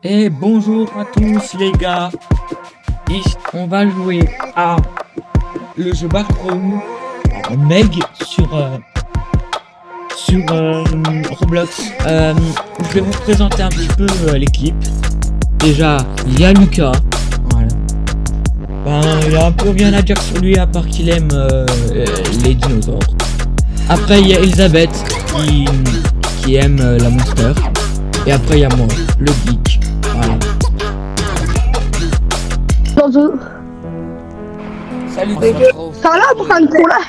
Et bonjour à tous les gars. Ici, on va jouer à le jeu Backroom Meg sur Roblox. Je vais vous présenter un petit peu l'équipe. Déjà, il y a Lucas. Voilà. Il y a un peu rien à dire sur lui à part qu'il aime les dinosaures. Après, il y a Elisabeth qui aime la monster. Et après, il y a moi, le geek. Voilà. Salut, Ça va là, prendre cola.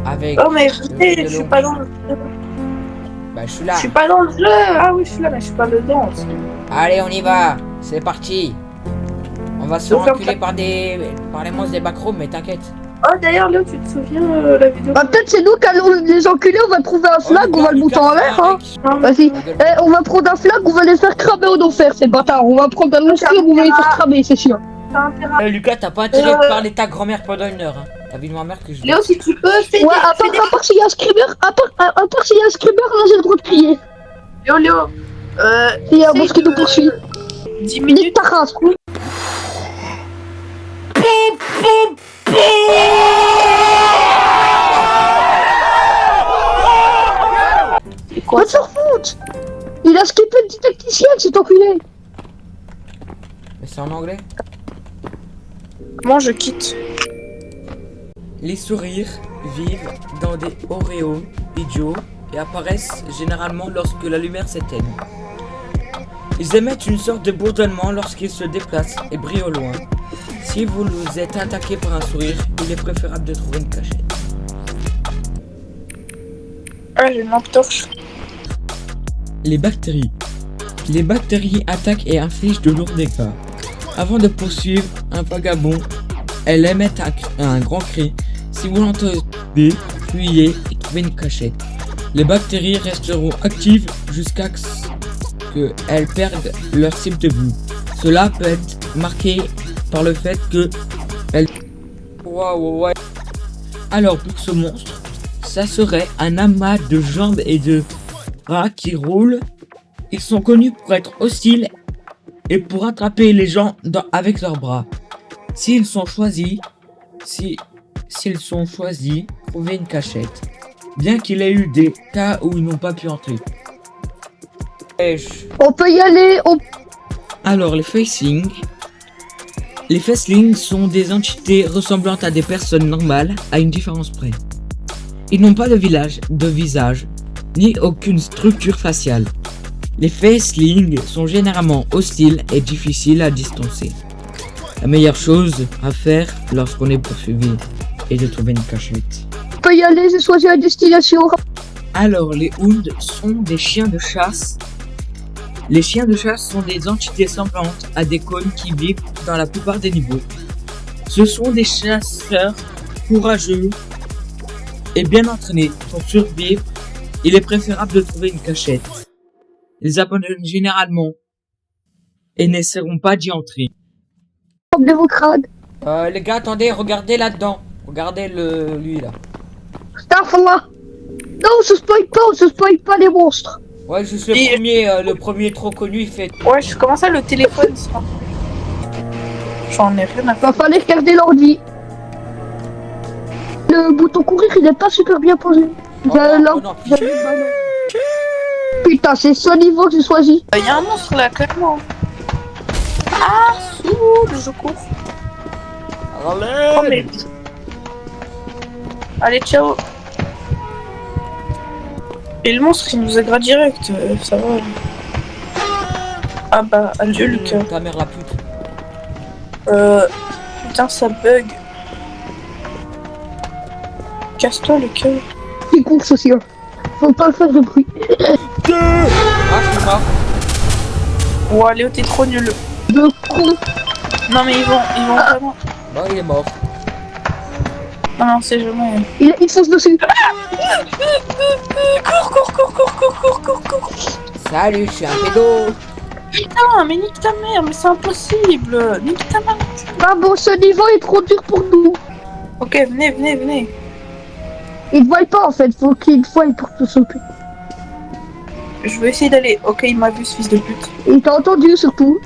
avec. Oh mais venez, je suis pas dans le jeu. Bah, je suis là. Je suis pas dans le jeu. Ah oui, je suis là, mais je suis pas dedans. Allez, on y va. C'est parti. On va se faire Donc, enculer par les monstres des backrooms, mais t'inquiète. Oh d'ailleurs Léo, tu te souviens la vidéo? Bah, peut-être c'est nous qui allons les enculer, on va trouver un flag, on va le monter en l'air, hein. Vas-y. On va prendre un flag, on va les faire cramer au enfer, ces bâtards. On va prendre un monstre, on va les faire cramer, c'est sûr. Lucas, t'as pas intérêt de parler ta grand-mère pendant une heure. Hein. T'as vu ma mère que je. Léo, si tu peux, fais Ouais, à part s'il y a un screamer, à part s'il y a un screamer, là j'ai le droit de crier. Léo, Il y a un boss qui nous poursuit. 10 Nique minutes. ta race. Quoi? Va te faire foutre. Il a skippé le didacticiel, cet enculé. Mais c'est en anglais. Comment je quitte? Les sourires vivent dans des auréoles idiots et apparaissent généralement lorsque la lumière s'éteint. Ils émettent une sorte de bourdonnement lorsqu'ils se déplacent et brillent au loin. Si vous êtes attaqué par un sourire, il est préférable de trouver une cachette. Ah, j'ai une lampe torche. Les bactéries. Les bactéries attaquent et infligent de lourds dégâts. Avant de poursuivre un vagabond, elles émettent un grand cri. Si vous l'entendez, fuyez et trouvez une cachette. Les bactéries resteront actives jusqu'à ce qu'elles perdent leur cible de vue. Cela peut être marqué par le fait que elles... Waouh. Alors pour ce monstre, ça serait un amas de jambes et de bras qui roulent. Ils sont connus pour être hostiles et pour attraper les gens avec leurs bras. S'ils sont choisis, trouvez une cachette. Bien qu'il ait eu des cas où ils n'ont pas pu entrer. On peut y aller, Alors les facelings. Les facelings sont des entités ressemblant à des personnes normales à une différence près. Ils n'ont pas de visage, ni aucune structure faciale. Les facelings sont généralement hostiles et difficiles à distancer. La meilleure chose à faire lorsqu'on est poursuivi est de trouver une cachette. On peut y aller, j'ai choisi la destination. Alors les hounds sont des chiens de chasse. Les chiens de chasse sont des entités semblantes à des cônes qui vivent dans la plupart des niveaux. Ce sont des chasseurs courageux et bien entraînés. Pour survivre, il est préférable de trouver une cachette. Ils abandonnent généralement et n'essaieront pas d'y entrer. De vos crânes. Les gars, attendez, regardez là-dedans. Regardez lui là. Starfall. Non, on se spoil pas les monstres. Ouais, juste le premier trop connu, il fait. Ouais, comment ça le téléphone ça? J'en ai rien à faire. Va falloir regarder l'ordi. Le bouton courir, il est pas super bien posé. Non, Putain, c'est ce niveau que j'ai choisi. Il y a un monstre là, clairement. Ah, saoul, je cours. Oh, mais... Allez, ciao. Et le monstre, il nous agra direct, ça va. Ah bah, adieu, Lucas. Ta mère la pute. Putain, ça bug. Casse-toi, Lucas. C'est course aussi, hein. Faut pas faire de bruit. Ah, je suis mort. Ouah, Léo, t'es trop nul. De con. Non, mais ils vont vraiment. Bon, il est mort. Non, c'est jamais. Il fonce dessus. Cours. Salut, je suis un pédo. Putain, mais nique ta mère, mais c'est impossible. Nique ta mère. Ah bon, ce niveau est trop dur pour nous. Ok, venez. Il ne voit pas en fait, faut qu'il voie pour tout sauter. Je vais essayer d'aller. Ok, il m'a vu ce fils de pute. Il t'a entendu surtout.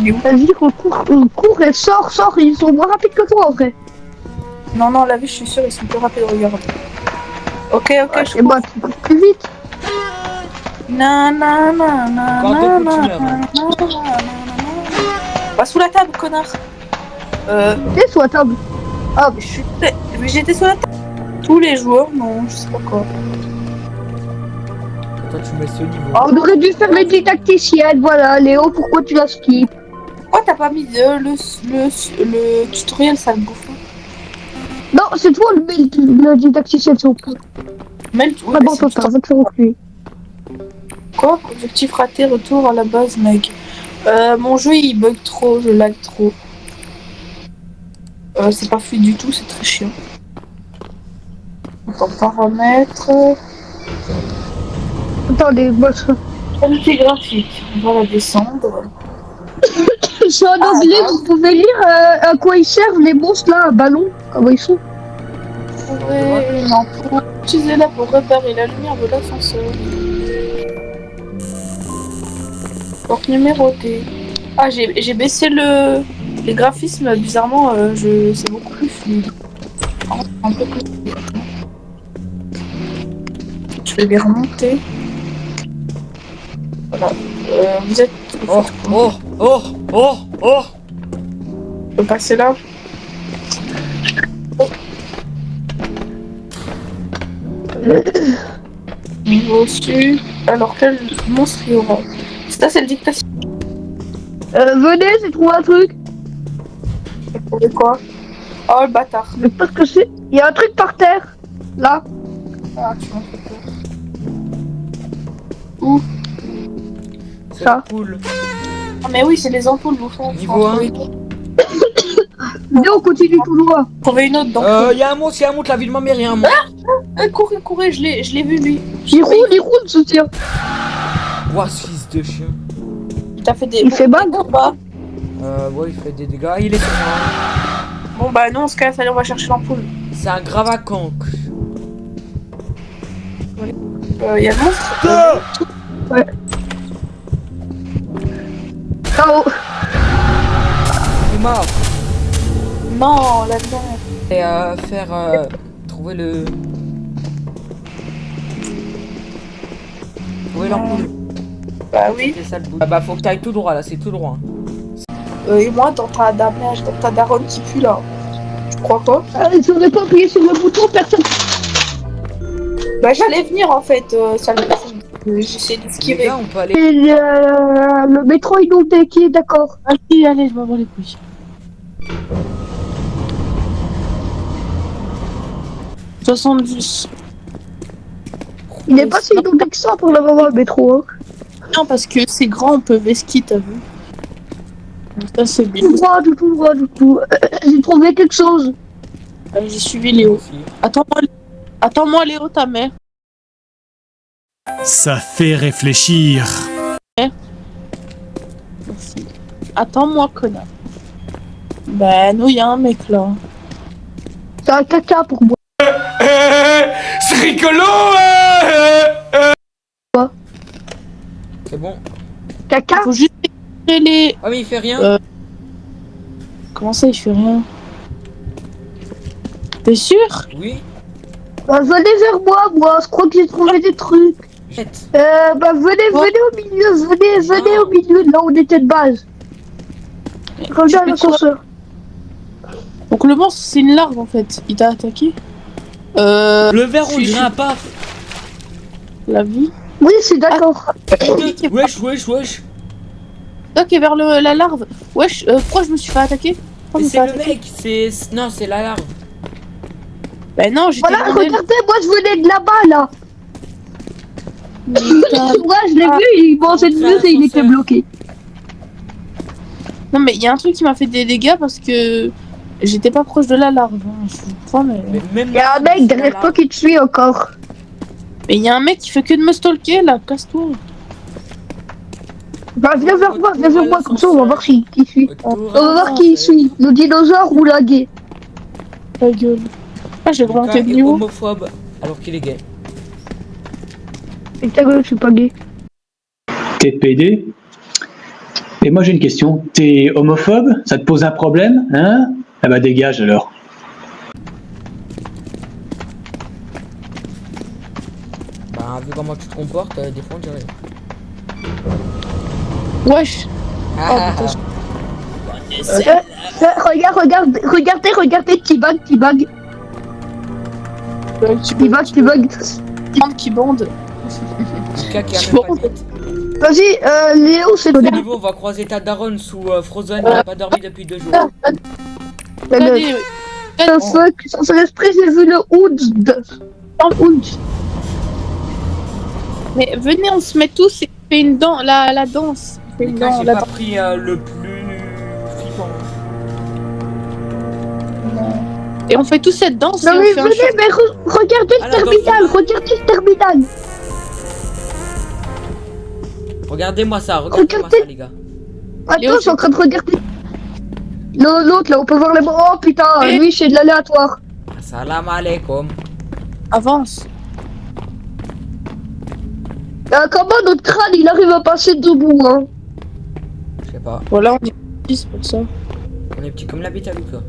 Il est où? Vas-y, on court et sort, ils sont moins rapides que toi en vrai. Non, non, la vie, je suis sûre, ils sont plus rapides, regarde. Ok, je Et bah, tu cours plus vite. Non, non, non, non, Encore non, deux non, coups de tunnel, hein. Pas sous la table, connard. T'es sous la table. Mais je suis... Mais j'étais sous la table. Tous les jours, non, je sais pas quoi. Toi, tu mets ce niveau. On aurait dû faire les didacticiennes, voilà. Léo, pourquoi tu la skip? Pourquoi t'as pas mis le tutoriel, sale bouffon? Non, c'est toi le didacticienne, s'il vous plaît. Mel, Ah bon, toi, va te faire reculer. Quoi? Objectif raté, retour à la base, mec. Mon jeu il bug trop, je lag trop. C'est pas fluide du tout, c'est très chiant. Donc en paramètres. Attendez, boss. Qualité graphique, on va la descendre. C'est en anglais, vous pouvez lire à quoi ils servent les monstres là, un ballon. Comment ils sont? Trouver une ampoule. Utilisez-la pour réparer la lumière de l'ascenseur. Porte numérotée. Ah, j'ai baissé les graphismes, bizarrement, c'est beaucoup plus fluide. Un peu plus fluide. Je vais les remonter. Voilà. Vous êtes... Oh. Je peux passer là. Niveau su. Alors, quel monstre il y aura? Ça, c'est le dictation. Venez, j'ai trouvé un truc. Vous trouvez quoi? Oh, le bâtard. Mais parce que c'est. Il y a un truc par terre. Là. Ah, tu m'as fait peur. Où? C'est Ça. cool. Ah, mais oui, c'est les ampoules, bouffon. Niveau 1. Viens, on continue tout droit. Trouver une autre dans Y'a un monstre, la vie de ma mère, y'a un monstre. courez, je l'ai vu, lui. Il roule, soutien. Ouah, ce fils de chien. Il t'a fait des... Il fait mal. ou pas? Ouais, il fait des dégâts. Il est sur moi. Bon, bah non, on se casse, allez, on va chercher l'ampoule. C'est un gravacanque. Il y a le monstre. Ouais. KO. Il est mort. Non, là-dedans. Et trouver le... Trouver l'ampoule. Bah oui. C'est ça le bout. Ah bah faut que t'ailles tout droit là, c'est tout droit. Et moi, dans ta damage, dans ta daronne qui pue là. Tu crois quoi? Si on n'avait pas appuyé sur le bouton, personne. Bah j'allais venir en fait, ça j'essaie Les d'esquiver. gars, on peut aller... Et le métro inondé qui est d'accord. Allez, je m'en bats les couilles. « 70. Il n'est pas si inondé que ça pour le moment, le métro. Hein. Non, parce que c'est grand, on peut vesquer, t'as vu? Donc ça, c'est bien. Tout droit. J'ai trouvé quelque chose. J'ai suivi Léo. Attends-moi, Léo, ta mère. Ça fait réfléchir. Merci. Attends-moi, connard. Ben, nous, y a un mec là. C'est un caca pour moi. C'est rigolo. C'est bon. Caca. Faut juste écouter les... Ah mais il fait rien. Comment ça, il fait rien? T'es sûr? Oui. Bah, venez vers moi, je crois que j'ai trouvé des trucs. Jette. Bah, venez au milieu, venez au milieu, là où on était de base. Regarde l'ascenseur. Donc le monstre, c'est une larve en fait. Il t'a attaqué? Le verre on dirait un paf. La vie. Oui, c'est d'accord. Wesh. Ok, vers la larve. Wesh, pourquoi je me suis fait attaquer? Pourquoi je me suis C'est fait le attaquer? mec, non c'est la larve. Ben non, j'étais Voilà, dans elle. regardez, moi je venais de là-bas, là. Putain. Ouais, je l'ai vu, il mangeait de muse et il était bloqué. Non mais il y a un truc qui m'a fait des dégâts parce que j'étais pas proche de la larve. Hein. Je vous crois, mais Même Il y a un mec derrière toi qui te suit encore. il y a un mec qui fait que de me stalker là. Casse-toi. Bah, viens vers moi, comme ça on va voir qui suit. On va voir qui Ouais. suit, le dinosaure ou la gay. Ta gueule. Ah, j'ai Lucas augmenté de est niveau. homophobe alors qu'il est gay. Et ta gueule, je suis pas gay. T'es PD. Et moi j'ai une question. T'es homophobe? Ça te pose un problème? Hein? Ah bah dégage alors. Bah, vu comment tu te comportes, des fois on dirait. Wesh. Ah, putain, Regardez, T-Bag. Tu T-Bag. bande qui bande. Lucas qui a Je même pas pense- de bite. Vas-y, Léo, c'est Au le niveau, on va croiser ta daronne sous Frozen, elle a pas dormi depuis 2 jours. Regardez, Sans l'esprit, j'ai vu le Oud. mais venez, on se met tous et on fait une danse, la danse. On fait une Lucas, danse, j'ai la pas danse. pris le plus flippant. Et on fait tous cette danse Non et on mais fait un venez, short. mais regardez Ah, le la danse terminal, du- regardez le terminal. Regardez-moi ça, regardez-moi ça, les gars. Attends, Léo, je suis en train de regarder. L'autre là, on peut voir les bras. Oh putain, Eh. lui c'est de l'aléatoire. Salam alaikum. Avance. Comment notre crâne il arrive à passer debout hein? Je sais pas, Voilà, on est 10 pour ça. on est petit comme la bite à Lucas.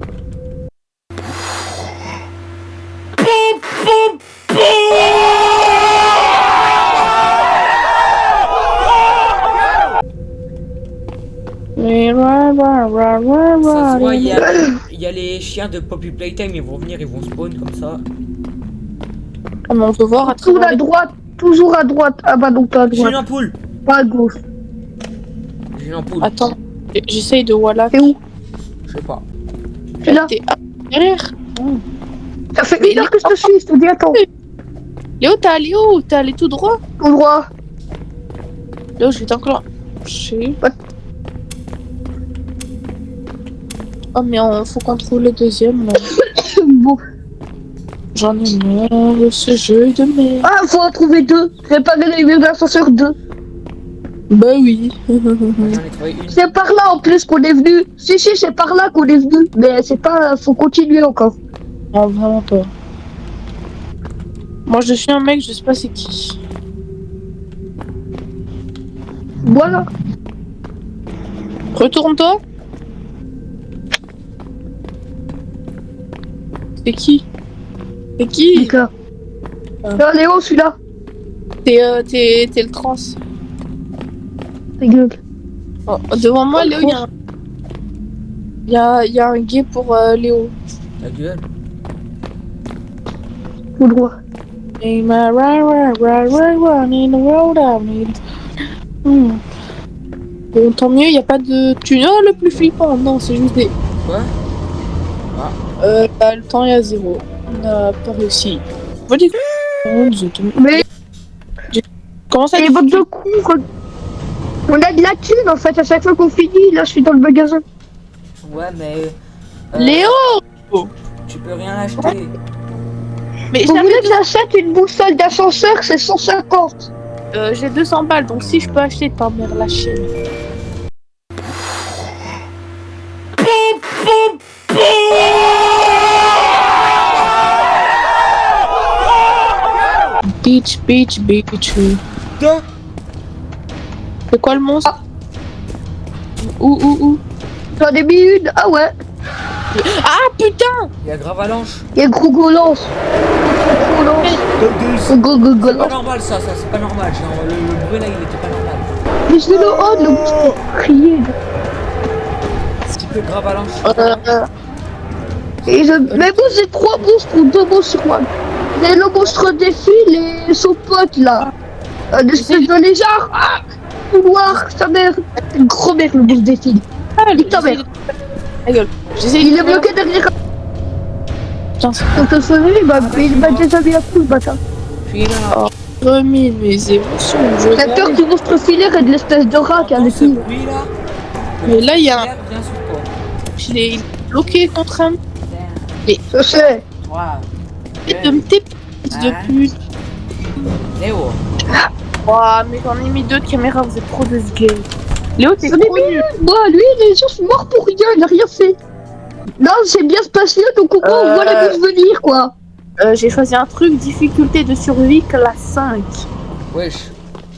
Ça se voit, il y a les chiens de Poppy Playtime, ils vont venir, ils vont spawn comme ça. Ah, mais on peut voir à Toujours travers à les... droite, toujours à droite. Ah bah donc pas à J'ai une droite, ampoule. pas à gauche. J'ai une ampoule. Attends, j'essaye de voilà. T'es où? Je sais pas. T'es là. T'es derrière. Ça fait 1 heure que je te suis, je te dis attends. Léo, t'es allé où? T'es allé tout droit? Tout droit. Léo, je vais t'enclencher. What? Oh, mais faut qu'on trouve le deuxième. Là. Bon. J'en ai marre de ce jeu de merde. Ah, faut en trouver 2. Réparer les murs d'ascenseur 2. Bah oui. Moi, j'en ai trouvé une. C'est par là en plus qu'on est venu. Si, c'est par là qu'on est venu. Mais c'est pas. Faut continuer encore. Non, vraiment pas. Moi, je suis un mec, je sais pas c'est qui. Voilà. Retourne-toi. C'est qui? C'est qui? Lucas. Ah. Là, Léo, celui-là. T'es le trans. Ta gueule. Oh, devant moi, Léo, il y a un gay pour Léo. Ta gueule. Tout droit. Bon, tant mieux, il n'y a pas de tunnel le plus flippant. Non, c'est juste des. Quoi? Bah, le temps est à 0. On n'a pas réussi. Vous dites Mais comment ça les bottes de cou. On a de la thune en fait à chaque fois qu'on finit. Là, je suis dans le magasin. Ouais, mais. Léo! Tu peux rien acheter. Mais Vous voulez que j'achète une boussole d'ascenseur, c'est 150. j'ai 200 balles, donc si je peux acheter ta mère la chienne. Bitch. Putain! C'est quoi le monstre? Où? J'en ai mis une. Ah ouais. Ah putain! Il y a Gravalanche. Il y a gros golance. C'est pas Golance. normal ça, c'est pas normal. Genre, le bruit là, il était pas normal. Mais c'est le haut, le monstre. Crier. Petit peu Gravalanche. Mais moi j'ai 3 monstres ou 2 monstres sur moi. J'ai le monstre des fils et son pote là. L'espèce de lézard. Ah, tout noir, sa mère. Une gros mère le monstre des fils. Nique ta mère. Ta gueule. Il est bloqué derrière. Putain, c'est Donc le soleil, il m'a déjà mis un coup le bâtard. Puis là, remis mes émotions. J'ai peur du monstre filaire et de l'espèce de rat qui a dans avec ce lui. bruit là. Mais là, il y a un. Viens sur toi. Il est bloqué contre un. Je sais. 3, De me taper, fils de pute. Léo. Ouah, mais j'en ai mis 2 de caméras, vous êtes trop de ce game. Léo, t'es J'en ai trop mis nul. Moi, lui, il est juste mort pour rien, il a rien fait. Non, c'est bien se passer, donc on voit les monstres venir, quoi. J'ai choisi un truc, difficulté de survie classe 5. Wesh.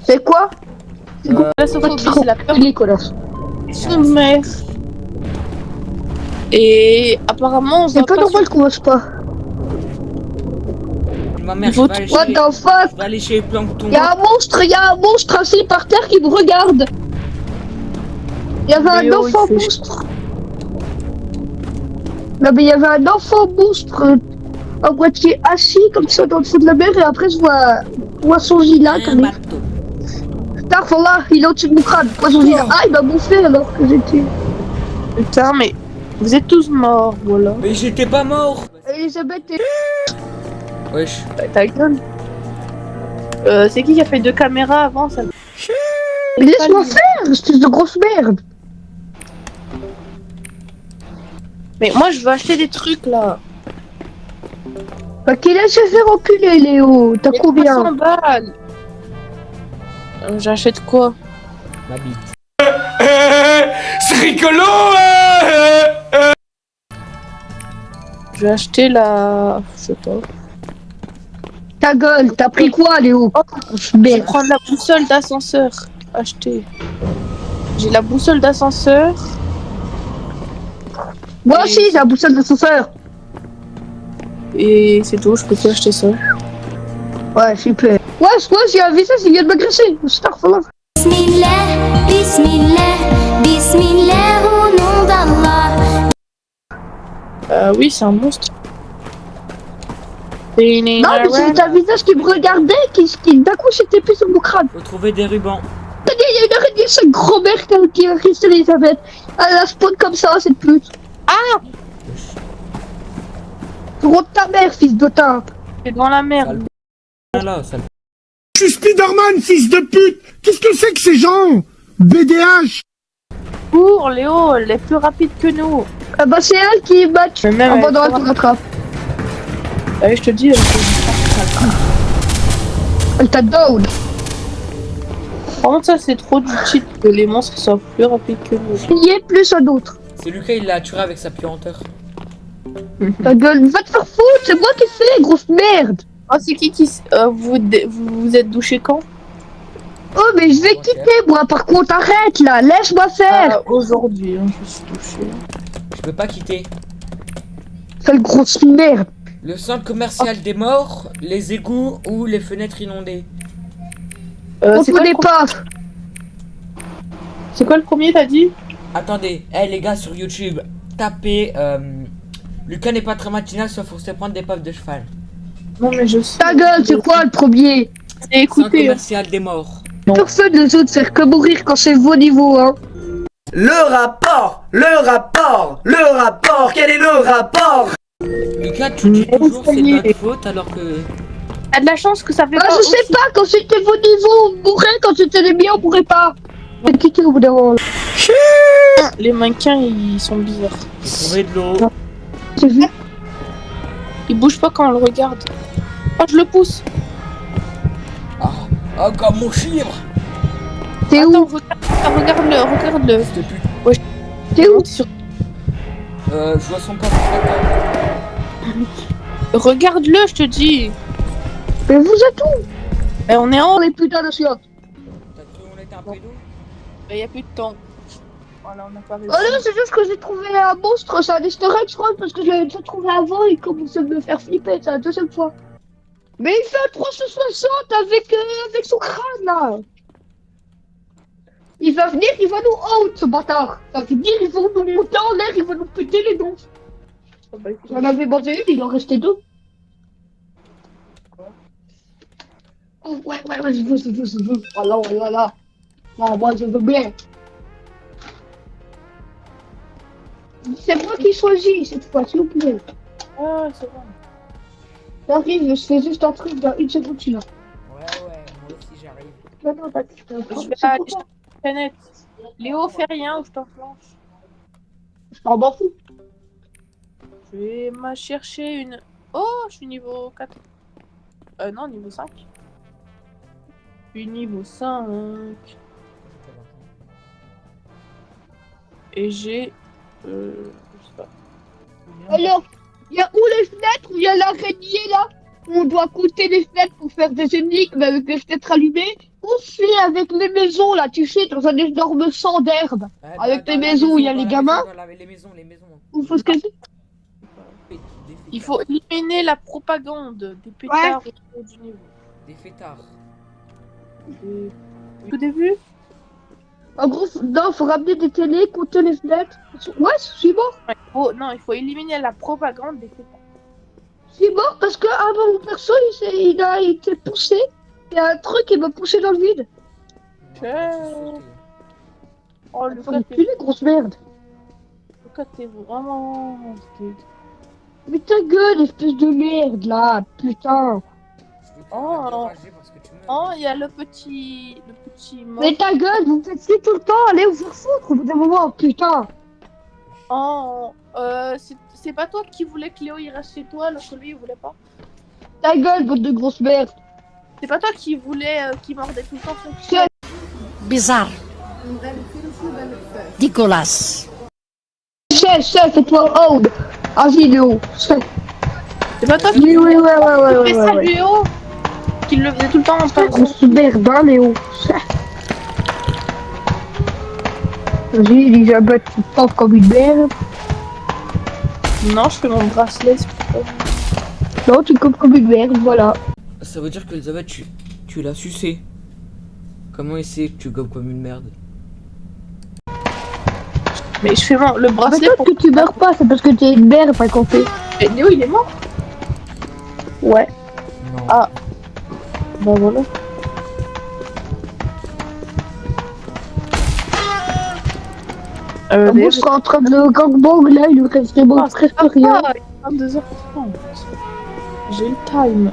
C'est quoi? La sophobie, c'est la peur Les connards. sous mer. Et apparemment, on C'est va pas pas normal qu'on mange pas. Ma mère, Il faut What the fuck? je vais aller chez Plankton. Y'a un monstre assis par terre qui me regarde. Il y avait un Léo, enfant il fait monstre. Non mais il y avait un enfant monstre à moitié assis comme ça dans le fond de la mer et après je vois un poisson gilet Un comme bateau. là, il est au-dessus de mon crâne. Poisson gilet. Ah il m'a bouffé alors que j'étais. Putain, mais vous êtes tous morts, voilà. Mais j'étais pas mort. Elisabeth est... Wesh. Bah, ta gueule. C'est qui a fait 2 caméras avant ça? Mais laisse-moi faire, espèce de grosse merde. Mais moi je veux acheter des trucs là. Bah qu'il laisse se faire enculer Léo. T'as Mais combien? 300 balles. J'achète quoi? Ma bite. C'est rigolo Je vais acheter la... Je sais pas. Ta gueule, t'as pris quoi Léo? Je vais prendre la boussole d'ascenseur. Acheter. J'ai la boussole d'ascenseur. Moi aussi j'ai la boussole d'ascenseur. Et c'est tout, je peux plus acheter ça. Ouais, super. Ouais, j'ai un visage, il vient de m'agresser. Astaghfirullah. Bismillah, Bismillah, Bismillah au nom d'Allah. Oui, c'est un monstre. Non, mais c'est un visage qui me regardait, qui d'un coup s'était épée sur mon crâne. Faut trouver des rubans. Il y a une araignée, c'est grand-mère qui a resté Elisabeth. Elle a spawn comme ça, cette pute. Ah! Gros de ta mère, fils de tape. C'est dans la merde. Là, ça. Je suis Spider-Man, fils de pute. Qu'est-ce que c'est que ces gens? BDH. Cours, Léo, elle est plus rapide que nous. Ah bah c'est elle qui bat. Mais même En elle pendant est elle te rattrape. Allez, je te dis, Elle t'a down. par contre, ça c'est trop du cheat que les monstres soient plus rapides que nous. Il y est plus un autre. C'est Lucas, il l'a tué avec sa puanteur. Ta gueule, va te faire foutre, c'est moi qui fais, grosse merde. Oh, c'est qui vous êtes douché quand? Oh mais je vais Ok. quitter moi, par contre arrête là, laisse-moi faire. Aujourd'hui, hein, je suis touché. Je peux pas quitter. Sale grosse merde. Le centre commercial des morts, les égouts ou les fenêtres inondées. On C'est te quoi, connaît pas. c'est quoi le premier, t'as dit? Attendez, les gars sur YouTube, tapez Lucas n'est pas très matinal sauf pour se prendre des puffs de cheval. Non, mais je sais. Ta gueule, c'est quoi le premier? C'est Centre écoutez. commercial des morts. Personne ne veut te faire que mourir quand c'est vos niveaux, hein. Le rapport, quel est le rapport? Lucas, tu dis toujours c'est de notre faute alors que... T'as de la chance que ça fait Ah, pas je sais aussi- pas, quand c'était vos niveaux, on mourrait, quand c'était les miens, on pourrait pas. On va quitter au bout d'un moment. Les mannequins, ils sont bizarres. J'ai trouvé de l'eau. J'ai vu. Ils bougent pas quand on le regarde. Oh, je le pousse. Ah, comme mon chivre. T'es Attends, où? regarde-le, regarde-le. S'il te plaît. T'es où? Je vois son pas. Regarde-le, je te dis. Mais vous êtes où? Mais on est en Oh les putains de chiottes. T'as cru qu'on était un pédo? Mais y a plus de temps. Voilà, on n'a pas réussi. Oh non, c'est juste que j'ai trouvé un monstre, c'est un easter egg, je crois, parce que je l'avais déjà trouvé avant, il commence à me faire flipper, c'est la deuxième fois. Mais il fait un 360 avec son crâne, là. Il va venir, il va nous out, ce bâtard. Ça veut dire, ils vont nous monter en l'air, il va nous péter les dents. J'en avais mangé une, il en restait deux. Oh ouais, je veux. Oh là. Non, moi je veux bien. C'est moi qui choisis cette fois, s'il vous plaît. Ah, c'est bon. J'arrive, je fais juste un truc dans une seconde, là. Ouais, moi aussi j'arrive. Non, Je vais aller chercher la planète. Léo, fais rien ou je t'enclenche. je m'en fous. Je vais me chercher une... Oh, je suis niveau 4. Non, niveau 5. Je suis niveau 5. Et j'ai... je sais pas. Alors, il y a où les fenêtres où il y a l'araignée là? on doit compter les fenêtres pour faire des énigmes avec les fenêtres allumées. On fait avec les maisons, là, tu sais, dans un énorme champ d'herbe. Avec les maisons, il y a les gamins. Les maisons, les maisons. On fait ce que c'est. Il faut éliminer la propagande des pétards au du niveau. Des fêtards. Tout début. En gros, non, faut ramener des télés, compter les fenêtres. Ouais, je suis mort. Non, il faut éliminer la propagande des pétards. Je suis mort parce que avant mon perso, il a été poussé. Il y a un truc qui m'a poussé dans le vide. Oh, Faut me tuer, les grosses merdes. Lucas, t'es vraiment... Mais ta gueule, espèce de merde, là, putain. Oh, il y a le petit mot. Mais ta gueule, vous me faites chier tout le temps, allez vous faire foutre au bout d'un moment, putain. Oh, c'est pas toi qui voulais que Léo il reste chez toi alors que lui il voulait pas. Ta gueule, bande de grosses merdes. C'est pas toi qui voulais qu'il mordait tout le temps son chien. Bizarre. Nicolas. Chef, et toi, Aude. Vas-y, Léo, chef. C'est pas toi qui Oui, fais ça, Léo. Qui le faisait tout le temps en face. Grosse merde, hein, Léo, chef. Vas-y, Elisabeth, tu te portes comme une merde. Non, je fais mon bracelet. Non, tu comptes comme une merde, voilà. Ça veut dire qu'Elisabeth, tu l'as sucé. Comment il sait que tu gobes comme une merde? Mais je fais le bracelet pour que tu meurs pas, c'est parce que t'es une merde, pas compté. Et Léo, il est mort? Ouais. Non. Ah. Bah voilà. Moi, je suis en train de le gangbang, là, il lui reste vraiment presque rien. 22h30. J'ai le time.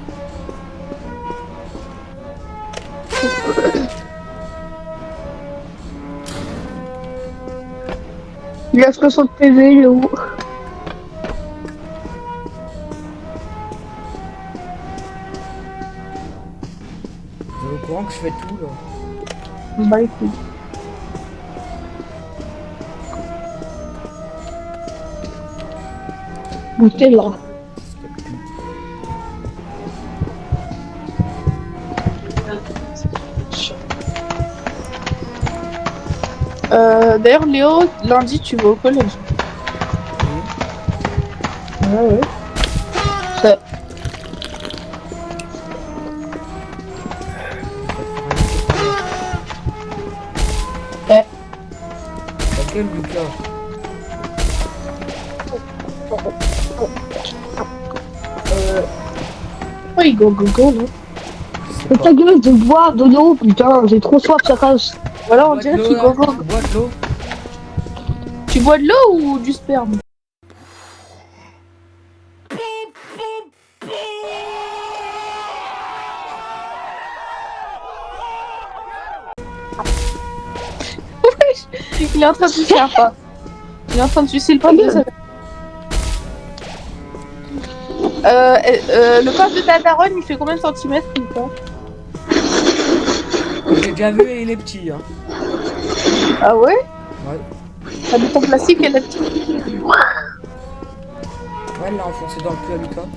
Il a 60 PV, Léo. T'es au courant que je fais tout là? Bah écoute. T'es là. D'ailleurs, Léo, lundi, tu vas au collège. Ouais. Ça. Ta gueule, Lucas. Oh, il go, là. Mais ta gueule de boire de l'eau, putain, j'ai trop soif, ça casse. Voilà, on dirait qu'il go, go. Tu bois de l'eau? Tu bois de l'eau ou du sperme? Il est en train de sucer un pas. Il est en train de sucer le papier. Le corps de ta daronne, il fait combien de centimètres ou pas? J'ai déjà vu et il est petit, hein. Ah ouais? Ouais. T'as mis ton plastique, elle est petite. Ouais, elle l'a enfoncé dans le cul à Lucas.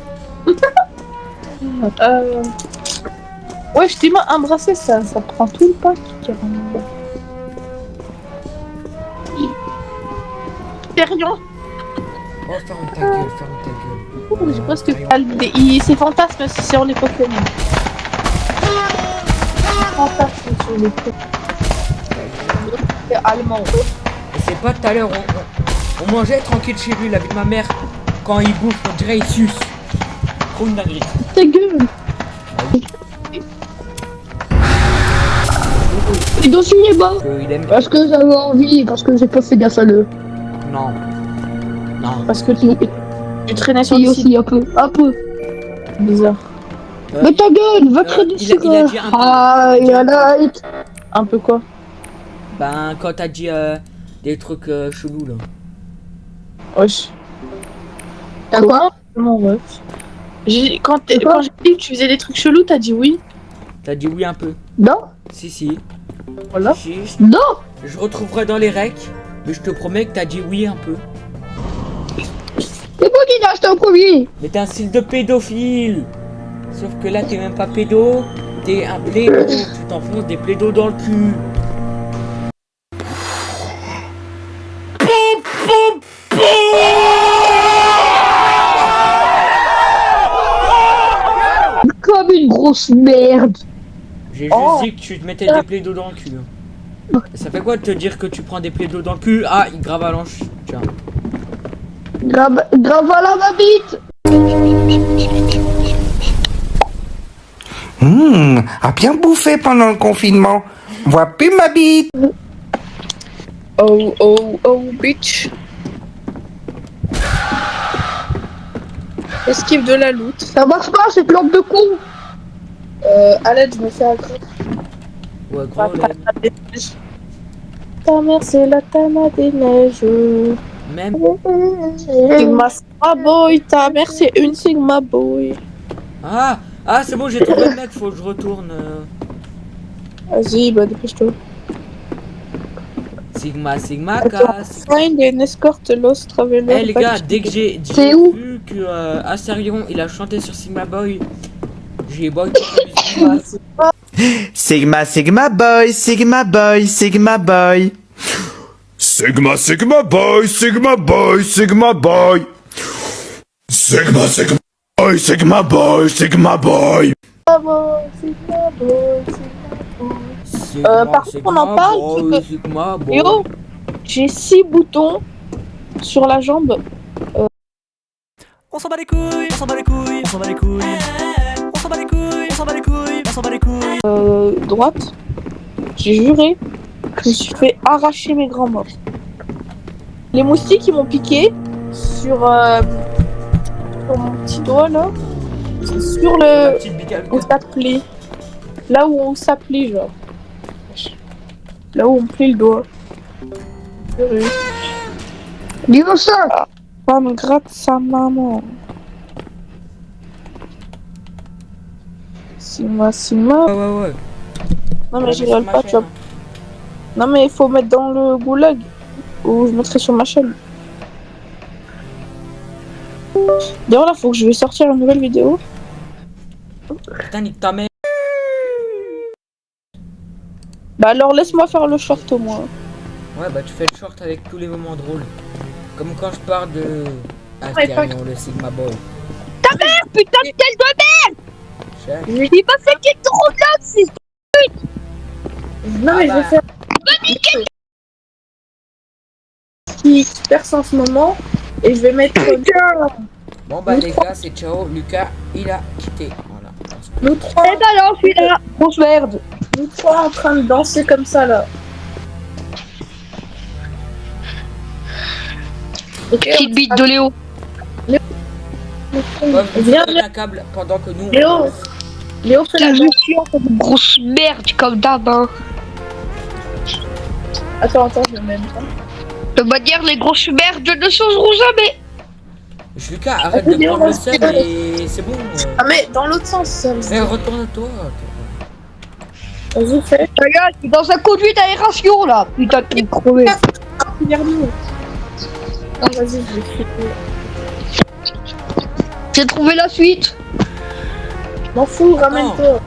Ouais, je t'ai mis un bracelet, ça prend tout le pack. Périon. Oh, ferme ta gueule, ferme ta gueule. Je pense que ses fantasmes sur les Pokémon. Fantasmes sur les Pokémon. C'est allemand. Et c'est pas tout à l'heure, on mangeait tranquille chez lui, la vie de ma mère. Quand il bouffe, on dirait il suce. Trop une dinguerie. Ta gueule. Et donc il est mort. Il aime. Parce que j'avais envie, parce que j'ai pas fait gaffe à le. Non. Non. Parce que tu traînais sur le site. aussi un peu. Bizarre. Mais ta gueule, va traîner sur il a dit un peu. Ah, il y en a. Un peu quoi? Ben, quand t'as dit des trucs chelous là. Wesh. T'as quoi? Mon ref. Quand j'ai dit que tu faisais des trucs chelous, t'as dit oui? T'as dit oui un peu. Non. Si. Voilà. Non. Je retrouverai dans les recs, mais je te promets que t'as dit oui un peu. C'est moi qui l'ai acheté en premier. Mais t'es un style de pédophile. Sauf que là, t'es même pas pédo, t'es un plédo. Tu t'enfonces des plédos dans le cul. Comme une grosse merde. J'ai juste dit que tu te mettais des plédos dans le cul. Ça fait quoi de te dire que tu prends des plédos dans le cul? Ah, il grave à l'anche. Tiens. Grave à la va-bite. A bien bouffé pendant le confinement. Vois plus ma bite. Oh, bitch. Esquive de la loot. Ça marche pas cette lampe de con. À l'aide, je me fais agresser. Ouais, gros, là. Ta mère, c'est la tama des neiges. Même. Sigma Boy, ta mère, c'est une Sigma Boy. Ah, c'est bon, j'ai trouvé le mec, faut que je retourne. Vas-y, bah dépêche-toi. Sigma, Attends, find and escort lost traveler. Eh les gars, dès que j'ai où vu que Asterion il a chanté sur Sigma Boy, j'ai boy. Sigma, Sigma Boy, Sigma Boy, Sigma Boy. Sigma, Sigma Boy, Sigma Boy, Sigma Boy. Sigma, Sigma Boy, Sigma Boy, Sigma Boy. Par contre, on en parle. Yo, j'ai 6 boutons sur la jambe. On s'en bat les couilles, on s'en bat les couilles, on s'en bat les couilles. On s'en bat les couilles, on s'en bat les couilles, on s'en bat les couilles. Droite. J'ai juré. Je me suis fait arracher mes grands morts. Les moustiques, ils m'ont piqué sur mon petit doigt là. Sur le. Où ça plie. Là où on s'applique, genre. Là où on plie le doigt. Dis-moi ça. Pas me gratte sa maman. Sigma. Ouais. Non mais j'y pas, tu vois. Non mais il faut mettre dans le goulag. Ou je mettrai sur ma chaîne. D'ailleurs là, faut que je vais sortir une nouvelle vidéo. Putain, nique ta mère. Bah alors laisse-moi faire le short au moins. Ouais, bah tu fais le short avec tous les moments drôles. Comme quand je parle de Asterion, le Sigma Boy. Ta mère, putain de tête de merde. Il m'a fait qu'il est trop bien, c'est pute. Non mais je vais faire qui perce en ce moment et je vais mettre Bon bah les gars, c'est ciao. Lucas, il a quitté. Voilà. nous trois. Eh ben alors, je suis là. Grosse merde. Nous trois en train de danser comme ça là. Ok. Petite bite de Léo. Ouais, vous Viens, prenez un câble pendant que nous. Léo fait la La danse. une grosse merde comme d'hab. Hein. Attends, je vais même pas. De manière, les grosses merdes ne changeront jamais. Lucas, arrête de prendre le seum et c'est bon. Ah mais dans l'autre sens ça. Eh, retourne à toi. Vas-y fais. Regarde, je suis dans un conduit d'aération là. Putain, t'es crevé. Regarde-nous. Ah vas-y, je vais flipper. J'ai trouvé la suite. M'en fous, ramène-toi.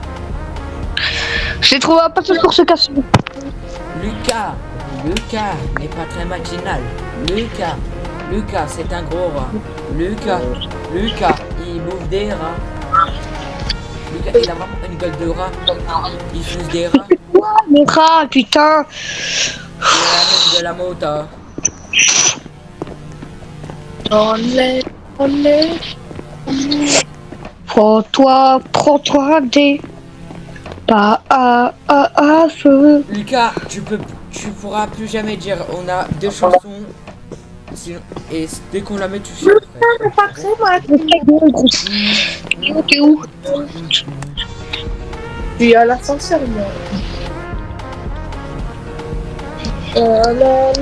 J'ai trouvé un passage pour se casser. Lucas n'est pas très matinal. Lucas, c'est un gros rat. Lucas, il bouffe des rats. Lucas, il a vraiment une gueule de rat. Il suce des rats. Mon rat, putain. Il a même de la mota. On est. Prends-toi des pas à feu. Lucas, tu pourras plus jamais dire on a deux chansons. Sinon, et dès qu'on la met, tu sais. C'est pas très mal. T'es où? Je suis à l'ascenseur, moi. La.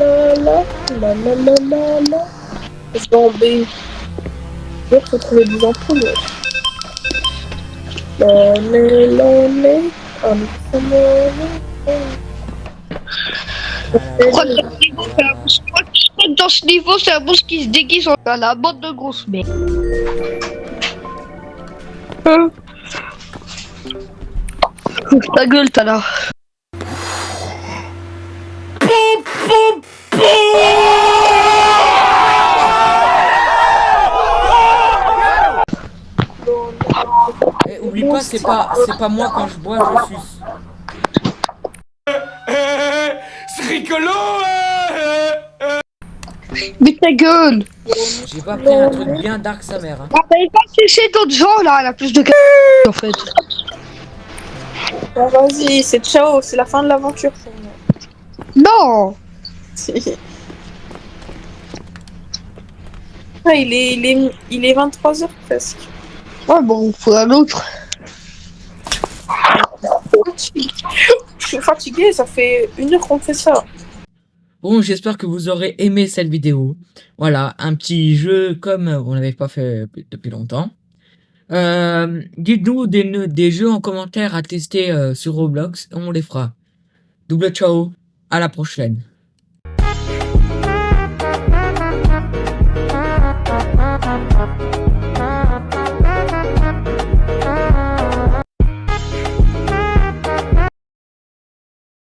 Zombie. Il faut trouver des ampoules. Lonely. Dans ce niveau, c'est un boss qui se déguise en la bande de grosses merde. Ta gueule, t'as là. Eh, oublie pas, c'est pas moi quand je bois, je suce. C'est rigolo. Mais ta gueule. J'ai pas pris un truc bien dark sa mère. Hein. Ah, t'avais pas séché d'autres gens là, elle a plus de en fait. Bon, vas-y, c'est ciao, c'est la fin de l'aventure pour moi. Non. Ah, il est 23h presque. Ouais, bon, faut un autre. Je suis fatiguée, ça fait 1 heure qu'on fait ça. Bon, j'espère que vous aurez aimé cette vidéo. Voilà, un petit jeu comme on n'avait pas fait depuis longtemps. Dites-nous des jeux en commentaire à tester sur Roblox, on les fera. Double ciao, à la prochaine.